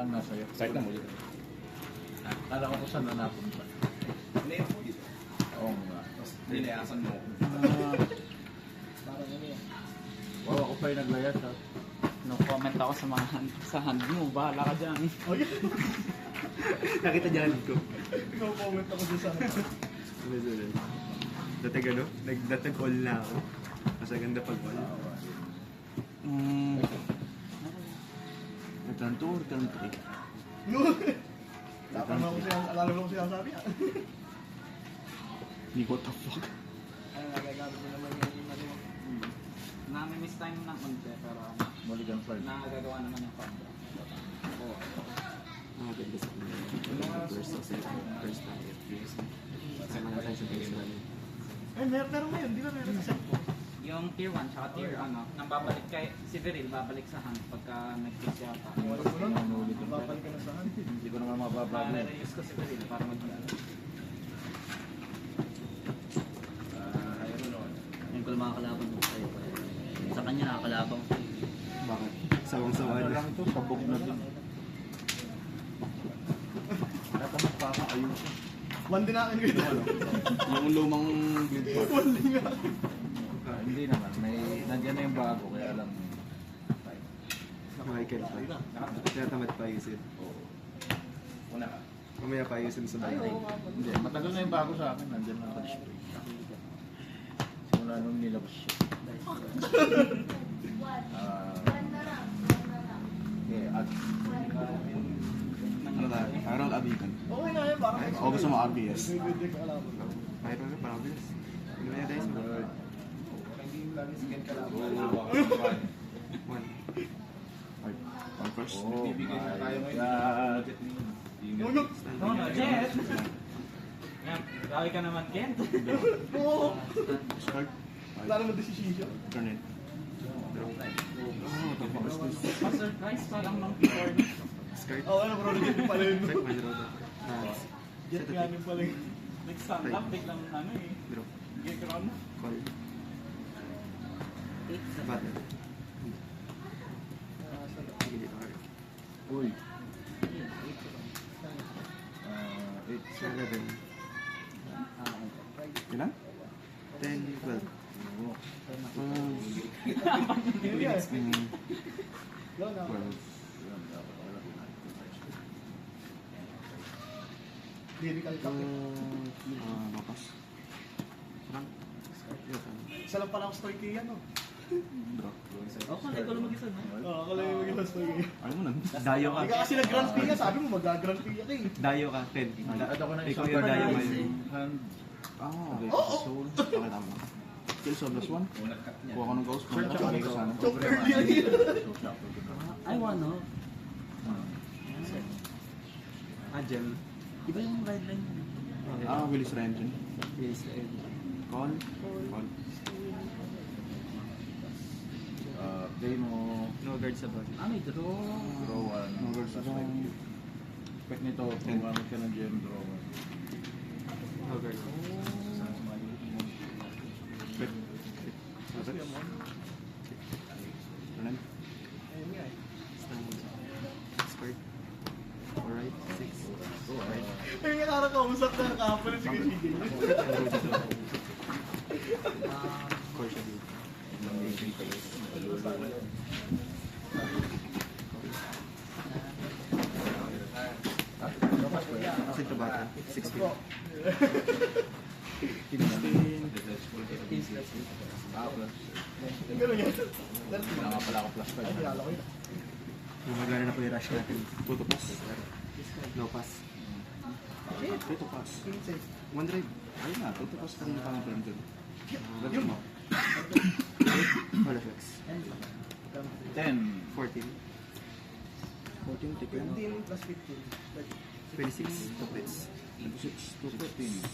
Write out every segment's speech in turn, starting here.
ang nasa iyo. Start na muli. Kala ko kung saan na napunta. Hindi po dito. Oo nga. Tapos dinayasan mo. Parang ano yan. Wow, ako pa yung naglayas ha. No comment ako sa mga sa hand mo. Bahala ka dyan. Nakita dyan ko. Ikaw comment ako dun sa Datag ano? Nagdatag all na ako. Mas ganda pag all. Return 2 or return 3? Alala mo ko siya sabi. Hindi ko the fuck. Ay, nagagamit mo naman yung ano. Nami-miss time na konti pero Mulligan Flight. nakagagawa naman yung panda. Oo. Ganda sa kanila. First time. Sa mga tayo sa base namin. Eh, meron ngayon. Di ba meron sa po? Yung tier 1 tsaka tier ano, nang babalik kay si Viril babalik sa hand pagka nag-kiss yata. Wala mo nun. Babalik ka na sa hand. Hindi ko naman mababago. Nare-reuse ko si Viril para mag-ano. Yung ko mga kalaban mo sa'yo. Sa kanya nakakalabang ko. Bakit? Sawang-sawa Ano na. lang ito, sabog na din. Natamat pa akong ayusin. One din akin kayo. Yung lumang bleed part. One din nga. Hindi naman, nandiyan na yung bago, kaya alam mo. Michael pa. Kaya tamad pa ayusin. Una ka. Mamaya pa ayusin sa bahay. Hindi, matagal na yung bago sa akin, nandiyan na naka-display. Simula nung nilabas siya. At Ano tayo? Viral Abigan. Okay na yun. Parang O gusto mo RBS? Hindi ko alam. Viral na, parang bilis. Ano na tayo sa mga? Hindi lagi sige ka lang. One. One first. oh Bibigay na tayo my ngayon. God. Budget ninyo. Ngunok. No, no, Jet! Grabe ka naman, Kent. Oo. Start. Wala naman decision. Turn it. Draw. Oh, tapos this. Pa-surprise pa lang ng keyboard. Skirt. Oo, ano, bro. Jet pala yun. Skirt, one road. Jet nga yun pala yun. Nag-stand up, biglang ano eh. Draw. Gigron. Call. Button. Hindi ka hard. Uy. 11. Ilan? 10, 12. Yun yan. 12. Yun na. Lyrical cup. Mapas. Lang. Isa lang pala ako stoy kay yan, no? Draw. Ako ka, ikaw lang mag-isa, no? Oo, ako lang yung mag-ibang stoy kay. Ano mo nun? Dayo ka. Hindi ka kasi nag-grand prix ka, sabi mo mag-grand prix ka eh. Dayo ka, 10. At ako na Ikaw isang yung dayo hand. ngayon. Hand. Oo. Soul. Okay, tama. Kill Soul plus 1. Unang cut niya. Kuha ko ng ghost. Search ako dito sana. Choke early lang yun. Ay, ano? Gem. Iba yung red line. Willis Rengen. Yes, Call. Play mo. no guard sa body. Ah, may draw. Draw 1. No guards Plus sa 5. body. Pag nito, gumamit ka ng gem, draw 1. No guard. Click. Tunan. Ayun nga eh. Skirt. Alright. 6. Alright. Ayun nga nakakausap na kahapon si Kajigay. Core siya dito. Kasi ito bata. 16. 16. Plus. Ganun yan. Wala nga pala ako plus 5. Ay, kilala ko yun. Gumagana na po yung rush natin. Tuto pass. No pass. Tuto pass. 15. One drive. Ayun na. Tuto pass pa rin yung pang-turn dun. Yun. All effects. 10. 14. 14, take yun. 15 plus 15. 26, two plates. 26 to 15.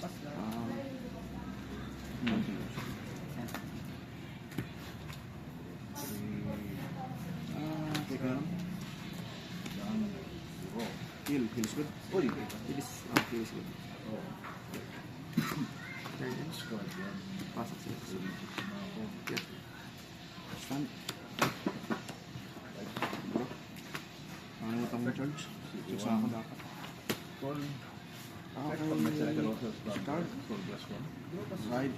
Pas na. Take na lang. Heal. Heal's good. Uy. Heal is good. Turn in. Squad yan. Pasok sila. Yeah. Stand. Bro. Nakalimutan ko charge. 6 na ako dapat. Call. Okay. Pag nag-select also from Card. call plus one. Ride.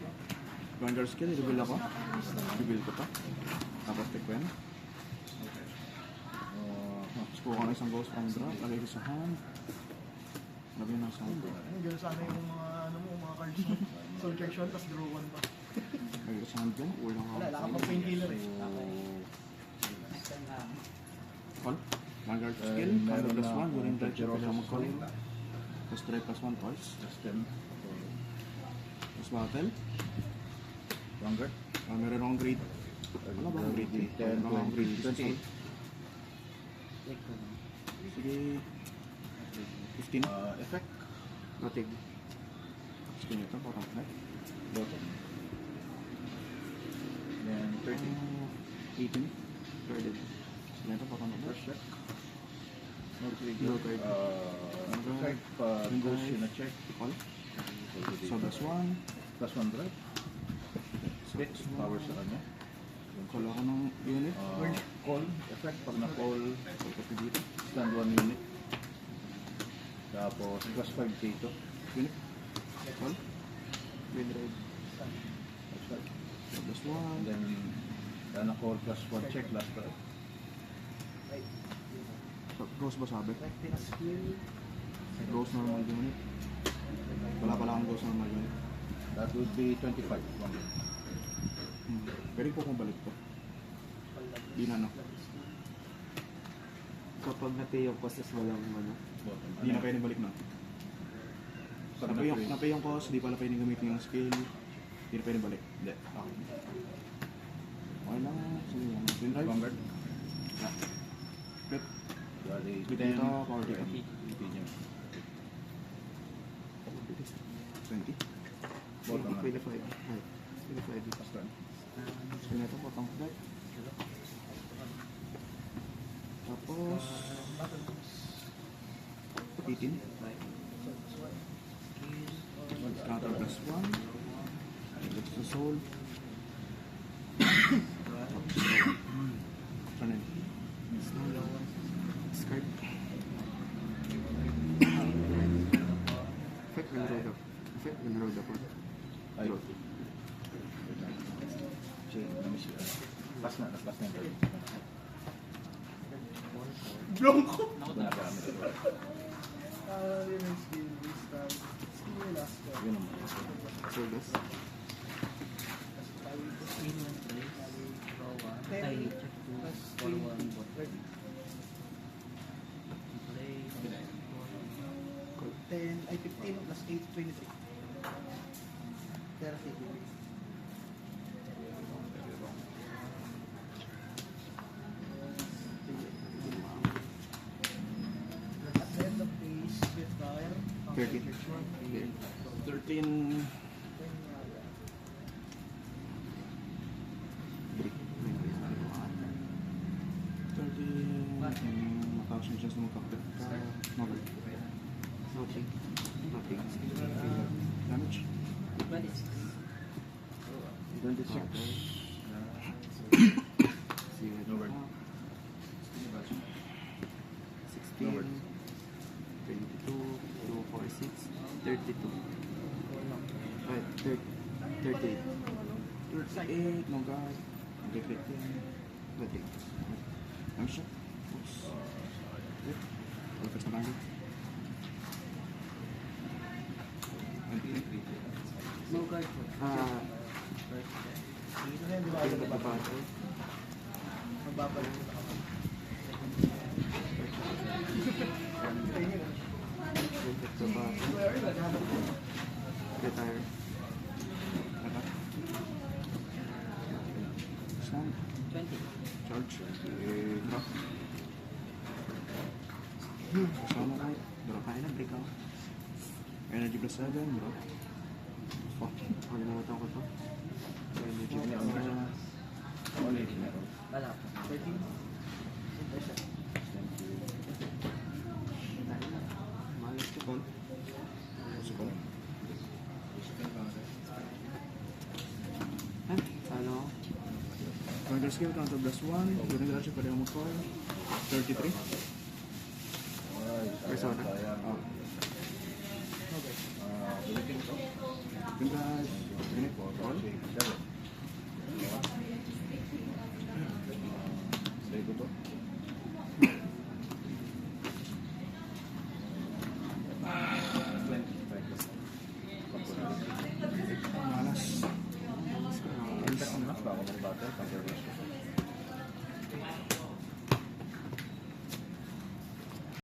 Vanguard skill, i-reveal ako. Reveal ko to. Tapos take one. Tapos kuha ko ng isang ghost from drop. Lagay ko sa hand. Lagay na sa hand. Ano, gano'n sana yung mga, ano mo, mga cards mo. Soul Protection, tapos draw 1 pa. Lagay ko sa hand dyan. Uwi lang ako. Wala ka pang painkiller eh. Next time na. Call. Vanguard skill. And Counter meron plus na 1. During drive check Jerome pwede ako mag-call. Stone. Tapos drive plus 1 twice. Just 10. Tapos battle. Vanguard. Meron akong grade. Ano ba ang grade 3? 10, Meron akong grade 20, 28. Sige. 15. Effect. Notig. Sige nito. Parang flat. Bottom. Then 30. 18. Carded. Sige nito. Parang ano. First check. No No trigger. card. Effect. Ghost in a check. Call. So that's 1. Plus 1 drive. Split. Power sa kanya. Call ako ng unit. Call. Effect. Pag na-call, Call ko dito. stand 1 unit. Tapos plus 5 dito. Unit. Call. Wind ride. That's right. So that's And 1. then, na-call plus 1 check last drive. Ghost ba sabi? Rectina skill. Ghost normal unit. Wala pala akong ghost normal unit. That would be 25. Pwede po kong balik to. Di na no. Kapag na-pay yung cost is walang ano. Di na pwede balik na. Pag Napay yung cost, di pala pwede gamitin yung skill. Di na pwede balik. Hindi. Okay lang. Sige lang. Wind drive. Vanguard. Flip. Bali, Flip 10. dito. Power dito. 20. Bottom na. 25. Ay. 25. Last turn. Sige na ito. Bottom flip. Tapos 18. Counter plus 1. Let's the soul. Kanin. Discard. Effect when rolled up. Effect when rolled up. Ay. Draw. Sige, namiss yun. Pass na. Pass na yung turn. Bronco! Nagamit ito. Yun yung skill. Restart. Skill yung last one. Yun naman. So this. Ay, check to Plus for 3. one bot. Ready. Play. 10, ay 15 plus 8, 23. 30. At the end of phase, with fire. 30. 13. Makausap siya sa mga kapit ka. Novel. Nothing. Nothing. Damage. 26. 26. No word. 16. 22. 2, 4, 6. 32. Right, 38. 38. No guard. Mag-crit yan. Dating. Damage siya. Oops. Perfect na lang. No guard po. Dito na yun, di ba? Tingin na ba? Magbabalik na ako. Perfect na ba? Retire. Naka. Saan? 20. Charge. Drop. Kasama kahit. Drop tayo na. Break out. Energy plus 7. Drop. Fuck. Kalimutan ko to. Energy plus 7. Only meron. Wala po. 13. Malas ko. Call. Call. Ano? Counter skill, counter plus 1. During the rush, pwede ako mag-call. 33. persona. Sayang. Oh. Ulitin ko. Ganda. Ganit po. All? Dali. Say ko to. Malas. Impact mo na ba ako ng battle? Pag-release ko.